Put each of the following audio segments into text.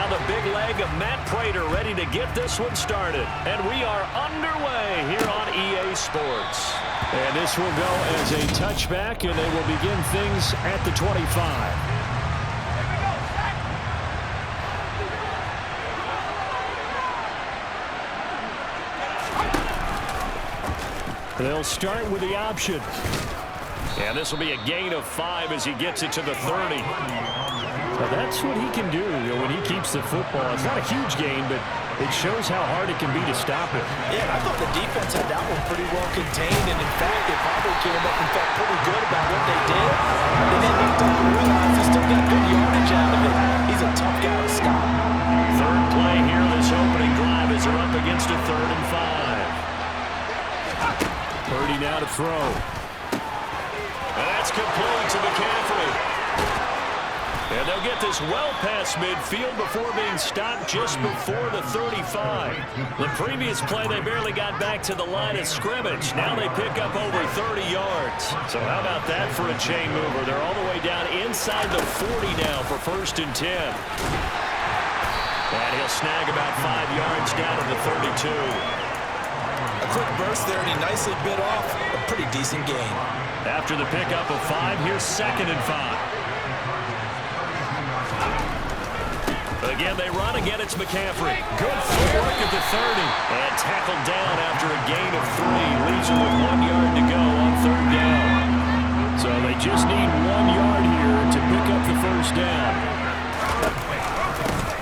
Now the big leg of Matt Prater ready to get this one started. And we are underway here on EA Sports. And this will go as a touchback, and they will begin things at the 25. They'll start with the option. And this will be a gain of 5 as he gets it to the 30. Well, that's what he can do, when he keeps the football. It's not a huge gain, but it shows how hard it can be to stop it. Yeah, I thought the defense had that one pretty well contained, and in fact, they probably came up and felt pretty good about what they did. And then they don't realize they still got good yardage out of it. He's a tough guy to stop. Third play here, this opening drive as they're up against a 3rd and 5. Purdy now to throw. And that's complete to McCaffrey. And they'll get this well past midfield before being stopped just before the 35. The previous play, they barely got back to the line of scrimmage. Now they pick up over 30 yards. So how about that for a chain mover? They're all the way down inside the 40 now for 1st and 10. And he'll snag about 5 yards down to the 32. A quick burst there, and he nicely bit off a pretty decent gain. After the pickup of 5, here's 2nd and 5. Again, they run. Again, it's McCaffrey. Good footwork at the 30. And tackled down after a gain of 3. Leaves him with 1 yard to go on 3rd down. So they just need 1 yard here to pick up the 1st down.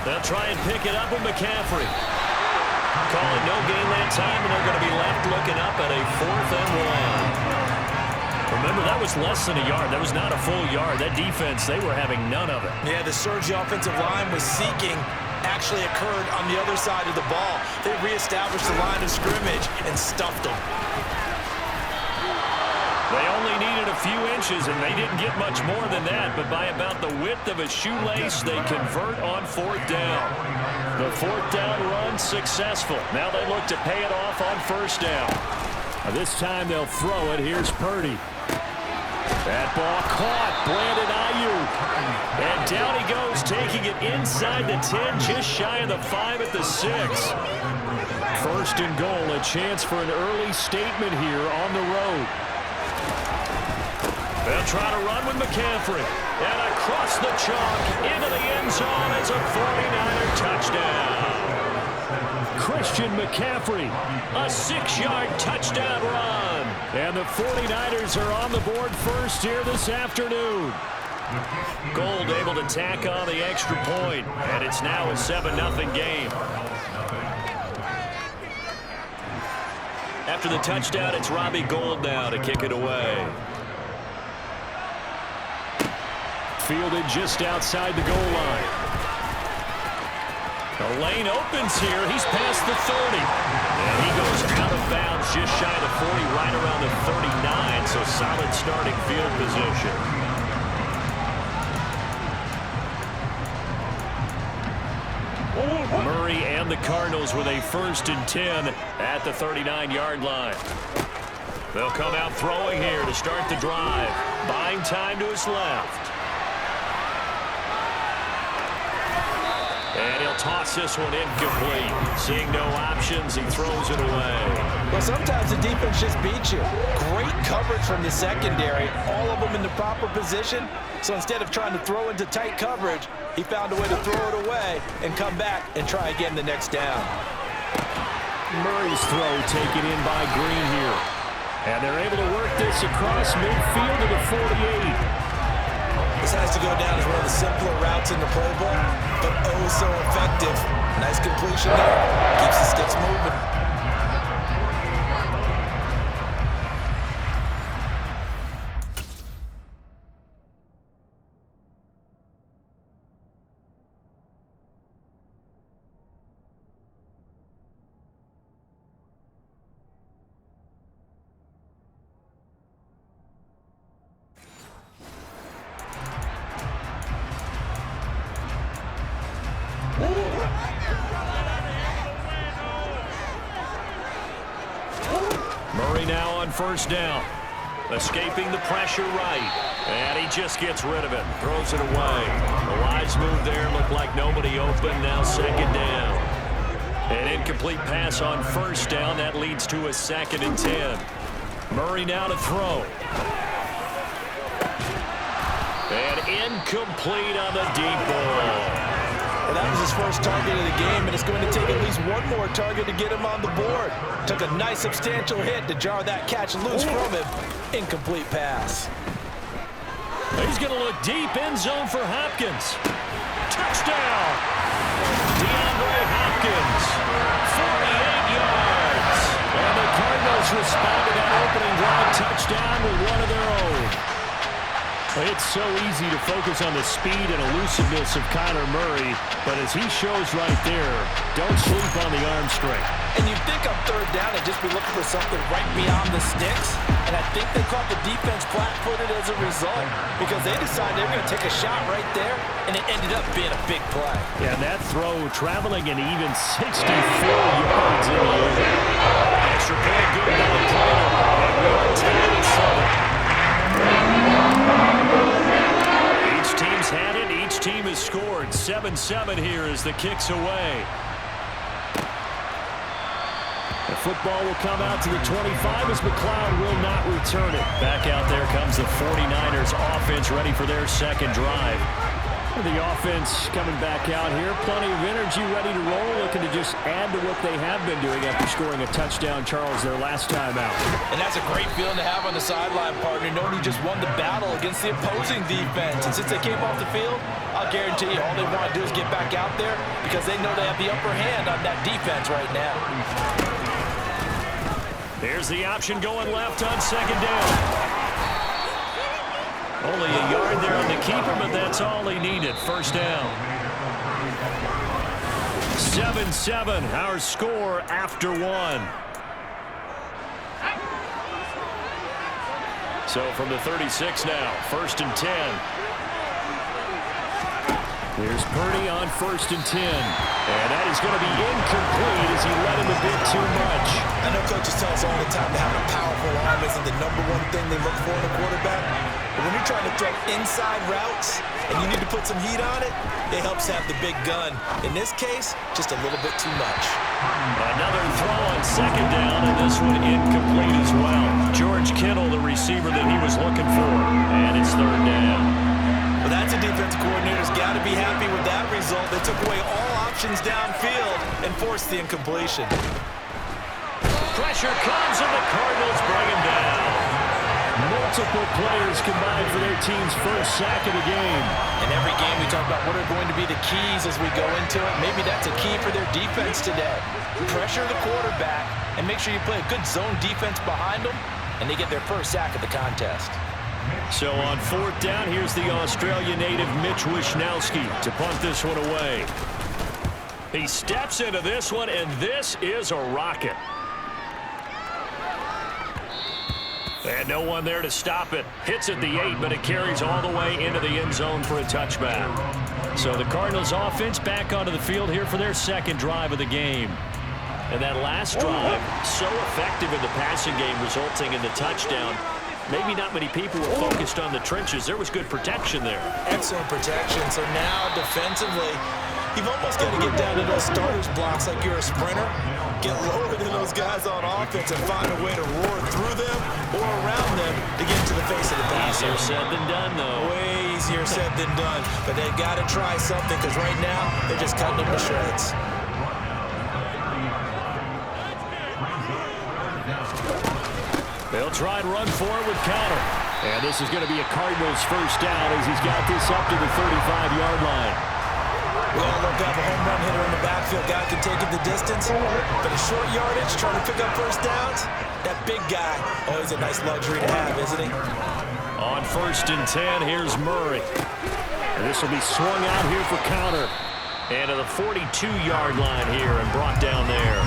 They'll try and pick it up with McCaffrey. Call it no gain that time, and they're going to be left looking up at a 4th and 1. Remember, that was less than a yard. That was not a full yard. That defense, they were having none of it. Yeah, the surge the offensive line was seeking actually occurred on the other side of the ball. They reestablished the line of scrimmage and stuffed them. They only needed a few inches, and they didn't get much more than that. But by about the width of a shoelace, they convert on 4th down. The 4th down run successful. Now they look to pay it off on 1st down. This time they'll throw it. Here's Purdy. That ball caught. Brandon Ayuk. And down he goes, taking it inside the 10, just shy of the 5 at the 6. 1st and goal, a chance for an early statement here on the road. They'll try to run with McCaffrey. And across the chalk, into the end zone. It's a 49er touchdown. Christian McCaffrey, a 6-yard touchdown run. And the 49ers are on the board first here this afternoon. Gold able to tack on the extra point. And it's now a 7-0 game. After the touchdown, it's Robbie Gould now to kick it away. Fielded just outside the goal line. The lane opens here. He's past the 30. And he goes out of bounds just shy of the 40, right around the 39. So solid starting field position. Murray and the Cardinals with a 1st and 10 at the 39-yard line. They'll come out throwing here to start the drive. Buying time to his left. And he'll toss this one incomplete. Seeing no options, he throws it away. Well, sometimes the defense just beats you. Great coverage from the secondary, all of them in the proper position. So instead of trying to throw into tight coverage, he found a way to throw it away and come back and try again the next down. Murray's throw taken in by Green here. And they're able to work this across midfield to the 48. This has to go down as one of the simpler routes in the playbook, but oh so effective. Nice completion there. Keeps the sticks moving. Murray now on 1st down. Escaping the pressure right. And he just gets rid of it, throws it away. A wise move there, looked like nobody open, now second down. An incomplete pass on first down, that leads to a 2nd and 10. Murray now to throw. And incomplete on the deep ball. Well, that was his first target of the game, and it's going to take at least one more target to get him on the board. Took a nice substantial hit to jar that catch loose from him. Incomplete pass. He's going to look deep, end zone for Hopkins. Touchdown! DeAndre Hopkins, 48 yards. And the Cardinals responded on opening drive touchdown with one of their own. It's so easy to focus on the speed and elusiveness of Kyler Murray, but as he shows right there, don't sleep on the arm strength. And you think on third down, they'd just be looking for something right beyond the sticks. And I think they caught the defense flat-footed as a result because they decided they were going to take a shot right there, and it ended up being a big play. Yeah, that throw traveling an even 64 yards in the air. Extra point good by the Cardinals. And we are tied at 7. Each team's had it. Each team has scored. 7-7 here as the kick's away. The football will come out to the 25 as McLeod will not return it. Back out there comes the 49ers offense ready for their second drive. The offense coming back out here. Plenty of energy, ready to roll, looking to just add to what they have been doing after scoring a touchdown, Charles, their last time out. And that's a great feeling to have on the sideline, partner, knowing you just won the battle against the opposing defense. And since they came off the field, I'll guarantee you all they want to do is get back out there because they know they have the upper hand on that defense right now. There's the option going left on second down. Only a yard there on the keeper, but that's all he needed. First down. 7-7, our score after one. So from the 36 now, 1st and 10. Here's Purdy on 1st and 10. And that is going to be incomplete as he let him a bit too much. I know coaches tell us all the time that having a powerful arm isn't the #1 thing they look for in a quarterback. But when you're trying to throw inside routes and you need to put some heat on it, it helps have the big gun. In this case, just a little bit too much. Another throw on second down, and this one incomplete as well. George Kittle, the receiver that he was looking for. And it's 3rd down. Well, that's a defensive coordinator's got to be happy with that result. They took away all options downfield and forced the incompletion. Pressure comes, and the Cardinals bring him down. Multiple players combined for their team's first sack of the game. In every game, we talk about what are going to be the keys as we go into it. Maybe that's a key for their defense today. Pressure the quarterback and make sure you play a good zone defense behind them, and they get their first sack of the contest. So on 4th down, here's the Australia native Mitch Wishnowsky to punt this one away. He steps into this one, and this is a rocket. And no one there to stop it. Hits at the 8, but it carries all the way into the end zone for a touchback. So the Cardinals offense back onto the field here for their second drive of the game. And that last drive, so effective in the passing game, resulting in the touchdown. Maybe not many people were focused on the trenches. There was good protection there. Excellent protection. So now defensively, you've almost got to get down to those starters blocks like you're a sprinter. Get lower than those guys on offense and find a way to roar through them or around them to get to the face of the passer. Easier said than done, though. Way easier said than done. But they've got to try something because right now they're just cutting them to shreds. They'll try and run for it with counter. And this is going to be a Cardinals first down as he's got this up to the 35-yard line. Well, they'll have a home run hitter in the backfield. Guy can take it the distance. But a short yardage, trying to pick up first downs, that big guy, always a nice luxury to have, isn't he? On 1st and 10, here's Murray. And this will be swung out here for counter. And to the 42-yard line here and brought down there.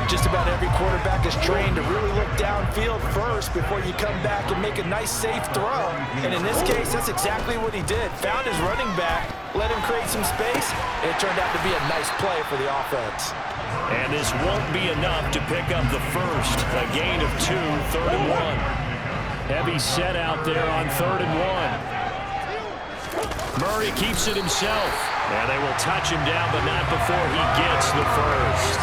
Just about every quarterback is trained to really look downfield first before you come back and make a nice, safe throw. And in this case, that's exactly what he did. Found his running back, let him create some space, and it turned out to be a nice play for the offense. And this won't be enough to pick up the first. A gain of 2, 3rd and 1. Heavy set out there on 3rd and 1. Murray keeps it himself. And they will touch him down, but not before he gets the first.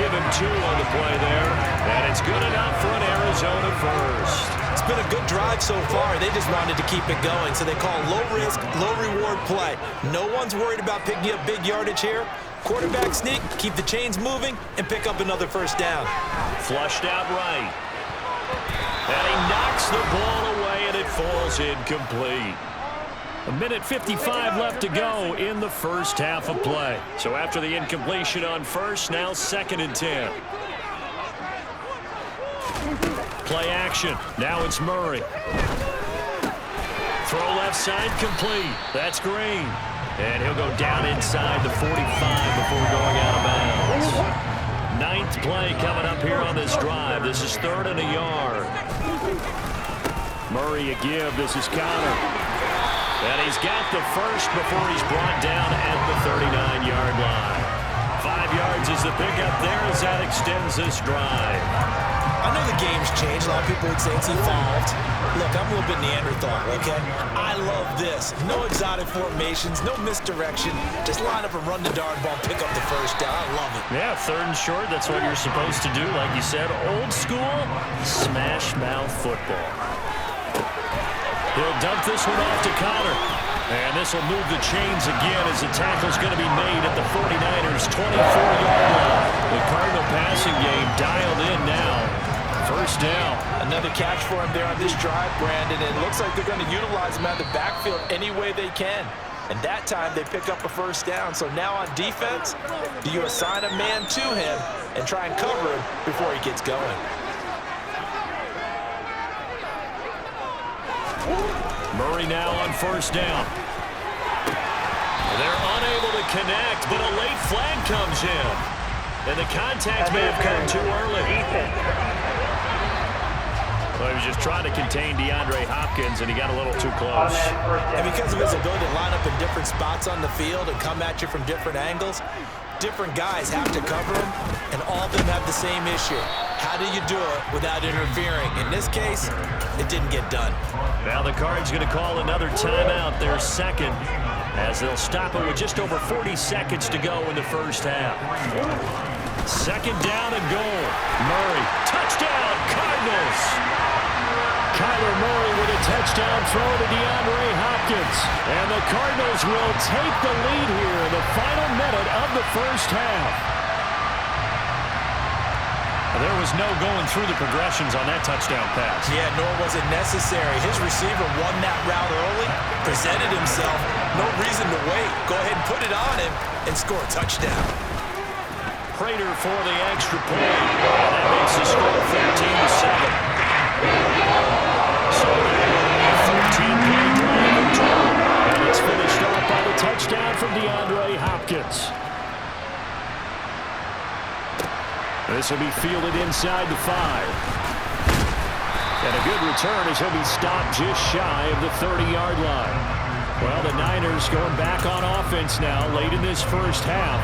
Give him 2 on the play there. And it's good enough for an Arizona first. It's been a good drive so far. They just wanted to keep it going, so they call low-risk, low-reward play. No one's worried about picking up big yardage here. Quarterback sneak, keep the chains moving, and pick up another first down. Flushed out right. And he knocks the ball away, and it falls incomplete. 1:55 left to go in the first half of play. So after the incompletion on first, now 2nd and 10. Play action. Now it's Murray. Throw left side complete. That's Green. And he'll go down inside the 45 before going out of bounds. 9th play coming up here on this drive. This is 3rd and a yard. Murray a give. This is Connor. And he's got the first before he's brought down at the 39-yard line. 5 yards is the pickup there as that extends this drive. I know the game's changed. A lot of people would say it's evolved. Look, I'm a little bit Neanderthal, okay? I love this. No exotic formations, no misdirection. Just line up and run the darn ball, pick up the first down. I love it. Yeah, 3rd and short, that's what you're supposed to do. Like you said, old school, smash mouth football. He'll dump this one off to Connor. And this will move the chains again as the tackle's going to be made at the 49ers' 24-yard line. The Cardinal passing game dialed in now. First down. Another catch for him there on this drive, Brandon. And it looks like they're going to utilize him out of the backfield any way they can. And that time they pick up a first down. So now on defense, do you assign a man to him and try and cover him before he gets going? Murray now on first down. They're unable to connect, but a late flag comes in. And the contact may have come too early. Well, he was just trying to contain DeAndre Hopkins, and he got a little too close. And because of his ability to line up in different spots on the field and come at you from different angles, different guys have to cover him, and all of them have the same issue. How do you do it without interfering? In this case, it didn't get done. Now the Cards going to call another timeout, their 2nd, as they'll stop it with just over 40 seconds to go in the first half. 2nd down and goal. Murray, touchdown, Cardinals. Kyler Murray with a touchdown throw to DeAndre Hopkins. And the Cardinals will take the lead here in the final minute of the first half. There was no going through the progressions on that touchdown pass. Yeah, nor was it necessary. His receiver won that route early, presented himself. No reason to wait. Go ahead and put it on him and score a touchdown. Prater for the extra point. And that makes the score 13-7. So 13-play drive in total. And it's finished off by the touchdown from DeAndre Hopkins. This will be fielded inside the 5. And a good return as he'll be stopped just shy of the 30-yard line. Well, the Niners going back on offense now late in this first half.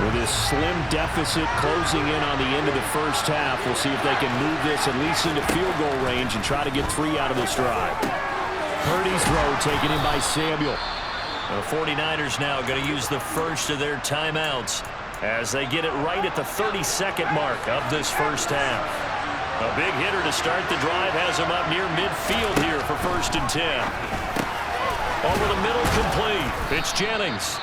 With this slim deficit closing in on the end of the first half, we'll see if they can move this at least into field goal range and try to get 3 out of this drive. Purdy's throw taken in by Samuel. The 49ers now going to use the first of their timeouts as they get it right at the 32nd mark of this first half. A big hitter to start the drive has him up near midfield here for 1st and 10. Over the middle complete. It's Jennings.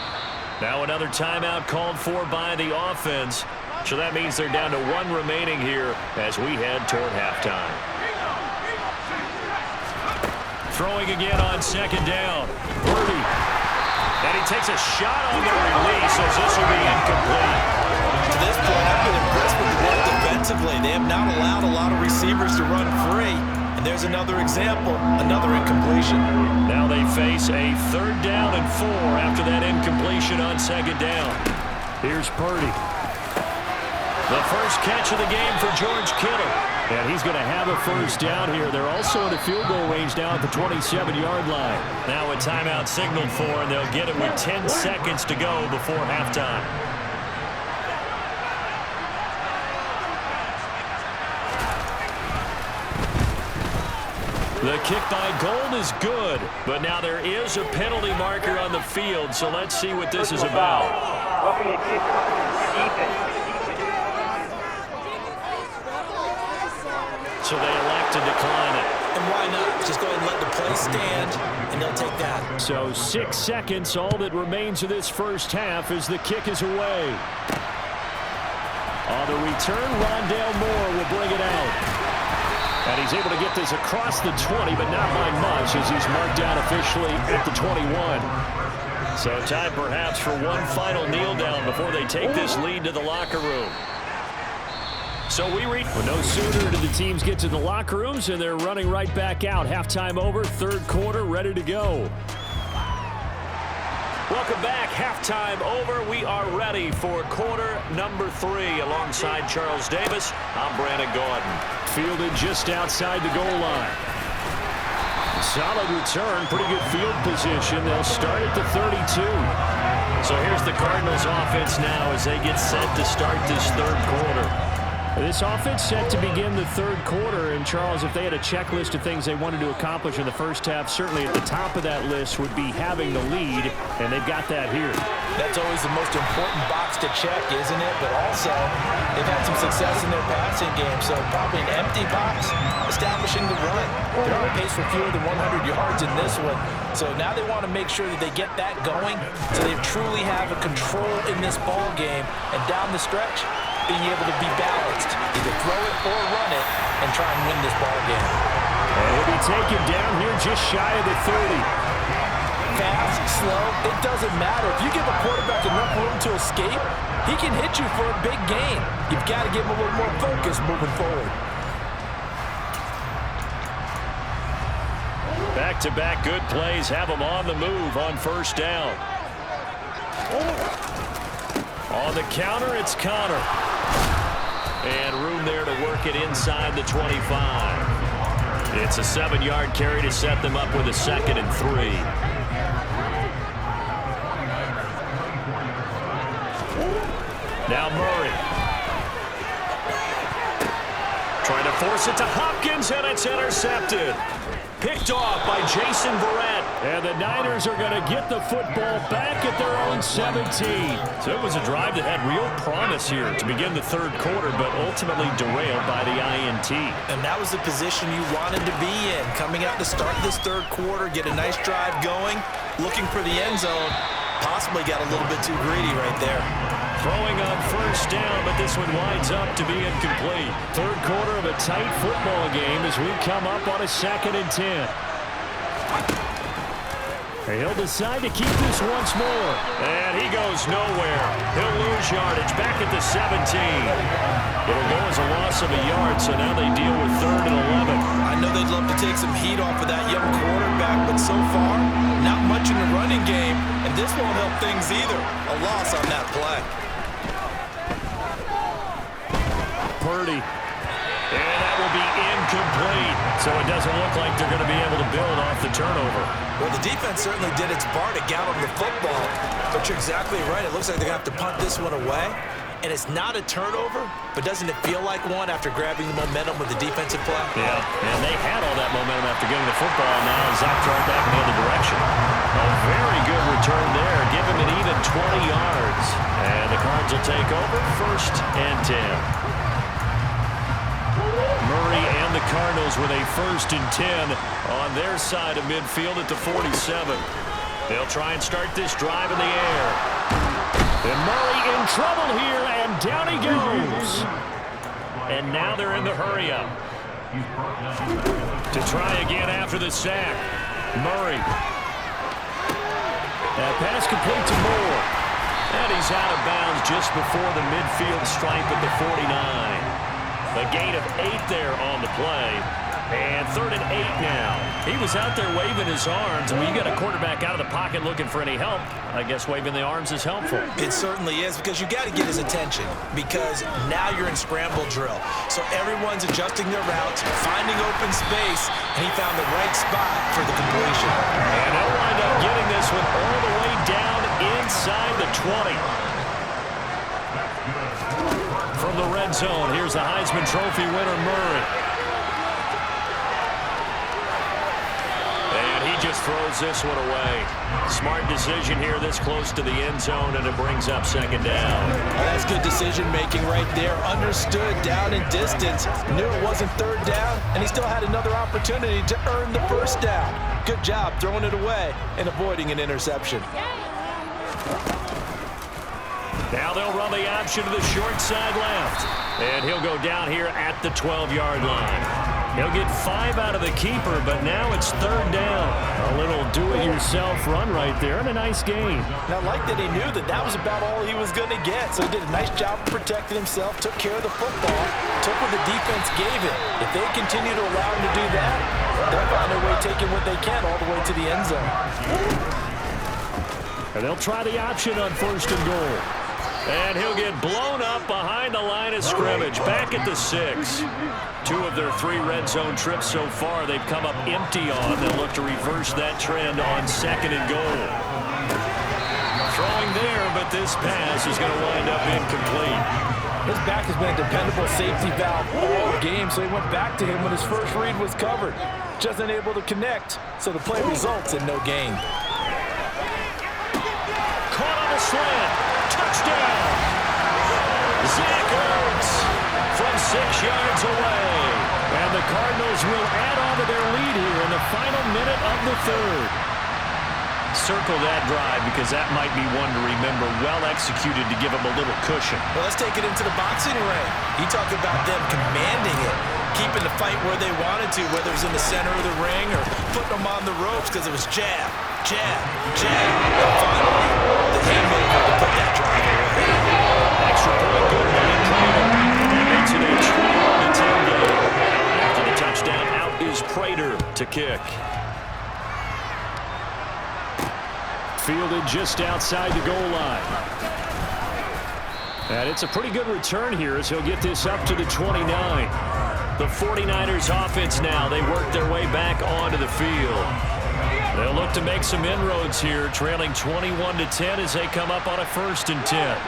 Now another timeout called for by the offense. So that means they're down to 1 remaining here as we head toward halftime. Throwing again on 2nd down. Purdy. And he takes a shot on the release as this will be incomplete. To this point, I've been impressed with the work defensively. They have not allowed a lot of receivers to run free. And there's another example, another incompletion. Now they face a 3rd down and 4 after that incompletion on 2nd down. Here's Purdy. The first catch of the game for George Kittle. And he's going to have a first down here. They're also in a field goal range now at the 27-yard line. Now a timeout signaled for, and they'll get it with 10 seconds to go before halftime. The kick by Gold is good, but now there is a penalty marker on the field, so let's see what this is about. So they elect to decline it. And why not? Just go ahead and let the play stand, and they'll take that. So 6 seconds, all that remains of this first half as the kick is away. On the return, Rondale Moore will bring it out. And he's able to get this across the 20, but not by much as he's marked down officially at the 21. So time perhaps for one final kneel down before they take this lead to the locker room. So we reach. Well, no sooner do the teams get to the locker rooms, and they're running right back out. Halftime over, third quarter, ready to go. Welcome back. Halftime over. We are ready for quarter number 3. Alongside Charles Davis, I'm Brandon Gordon. Fielded just outside the goal line. Solid return. Pretty good field position. They'll start at the 32. So here's the Cardinals offense now as they get set to start this third quarter. This offense set to begin the third quarter, and Charles, if they had a checklist of things they wanted to accomplish in the first half, certainly at the top of that list would be having the lead, and they've got that here. That's always the most important box to check, isn't it? But also, they've had some success in their passing game, so probably an empty box, establishing the run. They're on pace for fewer than 100 yards in this one, so now they want to make sure that they get that going so they truly have a control in this ball game, and down the stretch, being able to be balanced, either throw it or run it, and try and win this ball game. And he'll be taken down here just shy of the 30. Fast, slow, it doesn't matter. If you give a quarterback enough room to escape, he can hit you for a big gain. You've got to give him a little more focus moving forward. Back-to-back good plays have them on the move on first down. On the counter, it's Connor. And room there to work it inside the 25. It's a 7-yard carry to set them up with a 2nd and 3. Now Murray. Trying to force it to Hopkins, and it's intercepted. Picked off by Jason Verrett. And the Niners are going to get the football back at their own 17. So it was a drive that had real promise here to begin the third quarter, but ultimately derailed by the INT. And that was the position you wanted to be in. Coming out to start this third quarter, get a nice drive going, looking for the end zone. Possibly got a little bit too greedy right there. Throwing on first down, but this one winds up to be incomplete. Third quarter of a tight football game as we come up on a 2nd and 10. He'll decide to keep this once more. And he goes nowhere. He'll lose yardage back at the 17. It'll go as a loss of a yard, so now they deal with 3rd and 11. I know they'd love to take some heat off of that young quarterback, but so far, not much in the running game, and this won't help things either. A loss on that play. Purdy. And that will be incomplete. So it doesn't look like they're going to be able to build off the turnover. Well, the defense certainly did its part to get on the football. But you're exactly right. It looks like they're going to have to punt this one away. And it's not a turnover, but doesn't it feel like one after grabbing the momentum with the defensive play? Yeah, and they had all that momentum after getting the football. Now Zach thrown back in the other direction. A very good return there. Give him an even 20 yards. And the Cards will take over 1st and 10. Murray and the Cardinals with a 1st and 10 on their side of midfield at the 47. They'll try and start this drive in the air. And Murray in trouble here, and down he goes. And now they're in the hurry-up. To try again after the sack. Murray. That pass complete to Moore. And he's out of bounds just before the midfield stripe at the 49. A gain of 8 there on the play. And 3rd and 8 now. He was out there waving his arms. And when you got a quarterback out of the pocket looking for any help, I guess waving the arms is helpful. It certainly is, because you got to get his attention, because now you're in scramble drill. So everyone's adjusting their routes, finding open space, and he found the right spot for the completion. And they'll wind up getting this one all the way down inside the 20. From the red zone, here's the Heisman Trophy winner, Murray. just throws this one away. Smart decision here this close to the end zone, and it brings up second down. Well, that's good decision-making right there. Understood down in distance, knew it wasn't third down, and he still had another opportunity to earn the first down. Good job throwing it away and avoiding an interception. Now they'll run the option to the short side left. And he'll go down here at the 12-yard line. He'll get 5 out of the keeper, but now it's third down. A little do-it-yourself run right there and a nice gain. Now, I like that he knew that that was about all he was going to get, so he did a nice job of protecting himself, took care of the football, took what the defense gave him. If they continue to allow him to do that, they'll find their way taking what they can all the way to the end zone. And they'll try the option on first and goal. And he'll get blown up behind the line of scrimmage, back at the 6. 2 of their 3 red zone trips so far they've come up empty on. They'll look to reverse that trend on second and goal. Throwing there, but this pass is going to wind up incomplete. His back has been a dependable safety valve all game, so he went back to him when his first read was covered. Just unable to connect, so the play results in no gain. Caught on a slant. Touchdown! Zach Ertz from 6 yards away. And the Cardinals will add on to their lead here in the final minute of the third. Circle that drive because that might be one to remember. Well executed to give them a little cushion. Well, let's take it into the boxing ring. You talk about them commanding it, keeping the fight where they wanted to, whether it was in the center of the ring or putting them on the ropes because it was jab, jab, jab. And finally, the haymaker to put that drive away. Extra point good by Prater. That makes it a 21-10 game. After the touchdown, out is Prater to kick. Fielded just outside the goal line. And it's a pretty good return here as he'll get this up to the 29. The 49ers offense now. They work their way back onto the field. They'll look to make some inroads here, trailing 21-10 as they come up on a 1st and 10.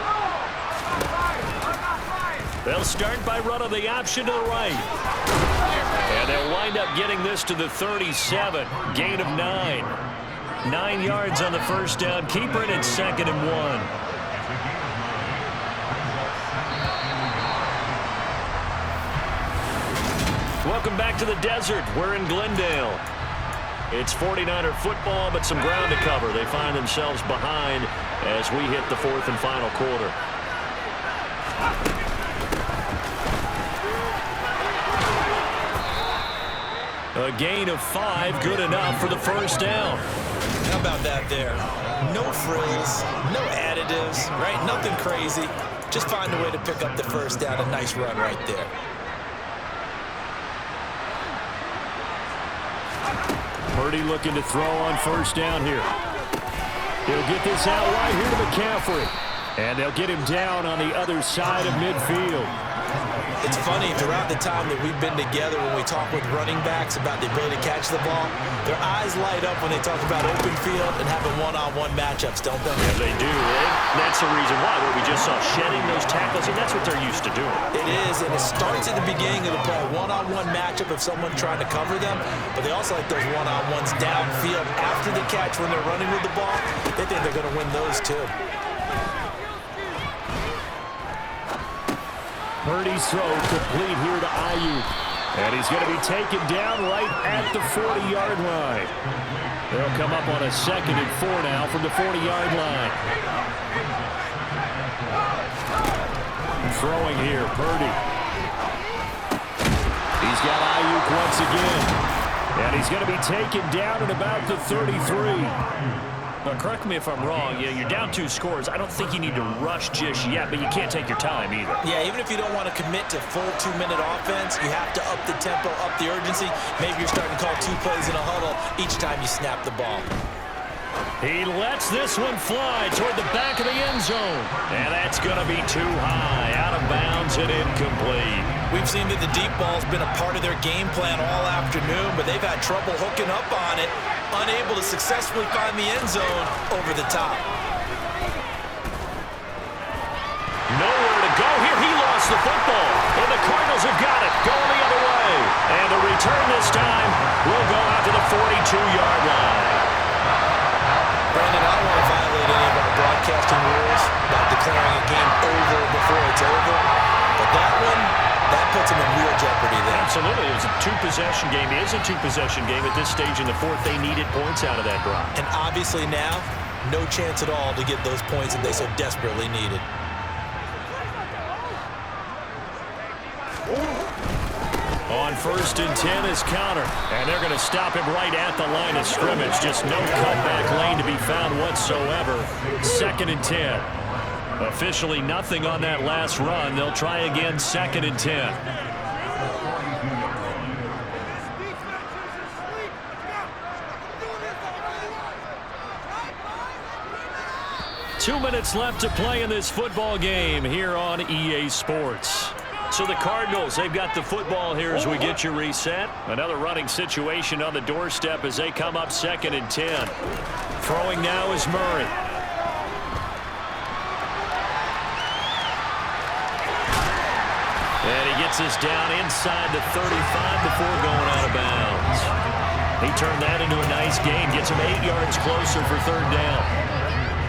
They'll start by running the option to the right. And they'll wind up getting this to the 37. Gain of 9. 9 yards on the first down. Keeper it at 2nd and 1. Welcome back to the desert. We're in Glendale. It's 49er football, but some ground to cover. They find themselves behind as we hit the 4th and final quarter. A gain of 5, good enough for the first down. How about that there? No frills, no additives, right? Nothing crazy. Just find a way to pick up the first down. A nice run right there. Purdy looking to throw on first down here. He'll get this out right here to McCaffrey. And they'll get him down on the other side of midfield. It's funny, throughout the time that we've been together when we talk with running backs about the ability to catch the ball, their eyes light up when they talk about open field and having one-on-one matchups, don't they? Yeah, they do. That's the reason why. Where we just saw shedding those tackles, and that's what they're used to doing. It is, and it starts at the beginning of the play. One-on-one matchup of someone trying to cover them, but they also like those one-on-ones downfield after the catch when they're running with the ball. They think they're going to win those too. Purdy's throw complete here to Ayuk. And he's going to be taken down right at the 40-yard line. They'll come up on a 2nd and 4 now from the 40-yard line. Throwing here, Purdy. He's got Ayuk once again. And he's going to be taken down at about the 33. Now, correct me if I'm wrong. Yeah, you're down 2 scores. I don't think you need to rush just yet, but you can't take your time either. Yeah, even if you don't want to commit to full 2-minute offense, you have to up the tempo, up the urgency. Maybe you're starting to call 2 plays in a huddle each time you snap the ball. He lets this one fly toward the back of the end zone. And that's going to be too high, out of bounds and incomplete. We've seen that the deep ball's been a part of their game plan all afternoon, but they've had trouble hooking up on it, unable to successfully find the end zone over the top. Nowhere to go here. He lost the football, and the Cardinals have got it going the other way. And the return this time will go out to the 42-yard line. Brandon, I don't want to violate any of our broadcasting rules about declaring a game over before it's over. But that one, that puts them in real jeopardy there. Absolutely. It was a two-possession game. It is a two-possession game at this stage in the fourth. They needed points out of that drive. And obviously now, no chance at all to get those points that they so desperately needed. On 1st and 10 is Connor. And they're going to stop him right at the line of scrimmage. Just no cutback lane to be found whatsoever. 2nd and 10. Officially nothing on that last run. They'll try again 2nd and 10. Two minutes left to play in this football game here on EA Sports. So the Cardinals, they've got the football here as we get you reset. Another running situation on the doorstep as they come up 2nd and 10. Throwing now is Murray. And he gets this down inside the 35 before going out of bounds. He turned that into a nice gain, gets him 8 yards closer for 3rd down.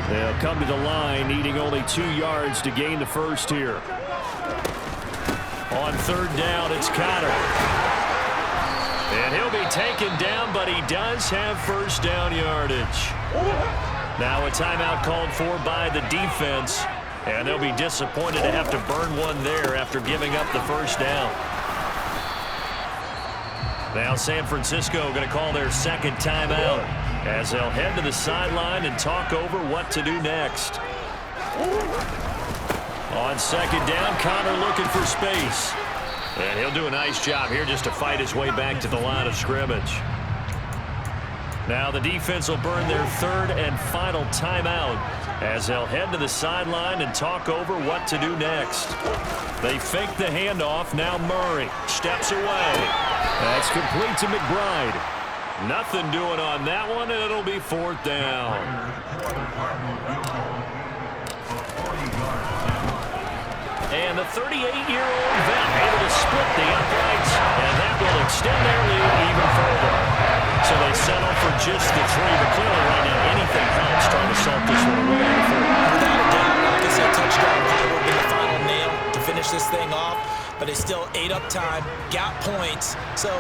They'll come to the line, needing only 2 yards to gain the first here. On 3rd down, it's Connor. And he'll be taken down, but he does have 1st down yardage. Now a timeout called for by the defense. And they'll be disappointed to have to burn one there after giving up the 1st down. Now San Francisco going to call their 2nd timeout as they'll head to the sideline and talk over what to do next. On 2nd down, Connor looking for space. And he'll do a nice job here just to fight his way back to the line of scrimmage. Now the defense will burn their 3rd and final timeout as they'll head to the sideline and talk over what to do next. They fake the handoff. Now Murray steps away. That's complete to McBride. Nothing doing on that one, and it'll be 4th down. And the 38-year-old vet able to split the uprights, and that will extend their lead even further. So they settle for just the 3, but clearly right now anything helps trying to salt this one away. Without a doubt, like I said, touchdown probably would be the final nail to finish this thing off, but they still ate up time, got points. So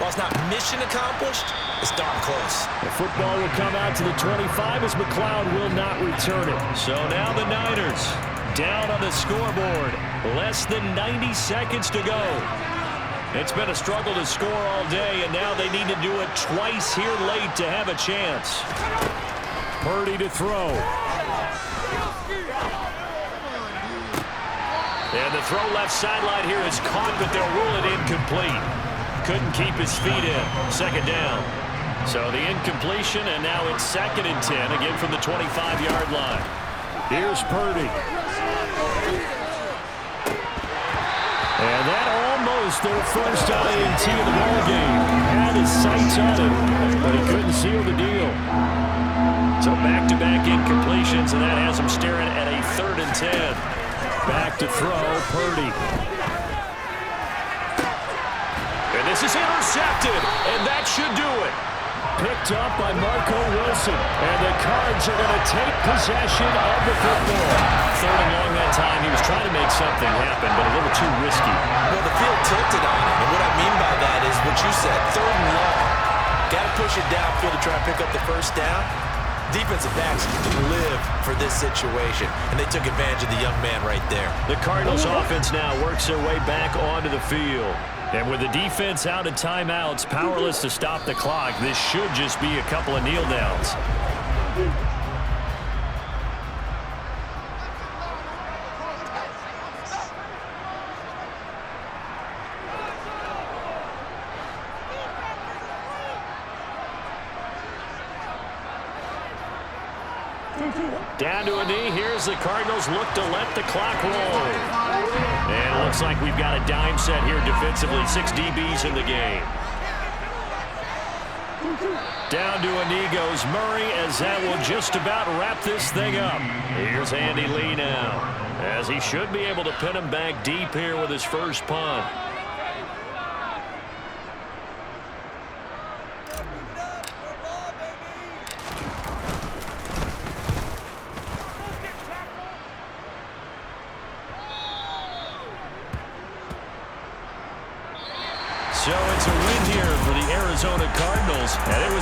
while it's not mission accomplished, it's darn close. The football will come out to the 25 as McLeod will not return it. So now the Niners down on the scoreboard. Less than 90 seconds to go. It's been a struggle to score all day, and now they need to do it twice here late to have a chance. Purdy to throw. And the throw left sideline here is caught, but they'll rule it incomplete. Couldn't keep his feet in. 2nd down. So the incompletion, and now it's 2nd and 10, again from the 25-yard line. Here's Purdy. And that almost their first INT of the ballgame. Had his sights on it, but he couldn't seal the deal. So back-to-back incompletions, and that has him staring at a 3rd and 10. Back to throw, Purdy. And this is intercepted, and that should do it. Picked up by Marco Wilson, and the Cards are going to take possession of the football. 3rd and long that time. He was trying to make something happen, but a little too risky. Well, the field tilted on him, and what I mean by that is what you said, 3rd and long. Got to push it downfield to try and pick up the 1st down. Defensive backs live for this situation, and they took advantage of the young man right there. The Cardinals offense now works their way back onto the field. And with the defense out of timeouts, powerless to stop the clock, this should just be a couple of kneel downs. Down to a knee. Here's the Cardinals look to let the clock roll. And it looks like we've got a dime set here defensively. 6 DBs in the game. Down to a knee goes Murray as that will just about wrap this thing up. Here's Andy Lee now, as he should be able to pin him back deep here with his first punt. So it's a win here for the Arizona Cardinals, and it was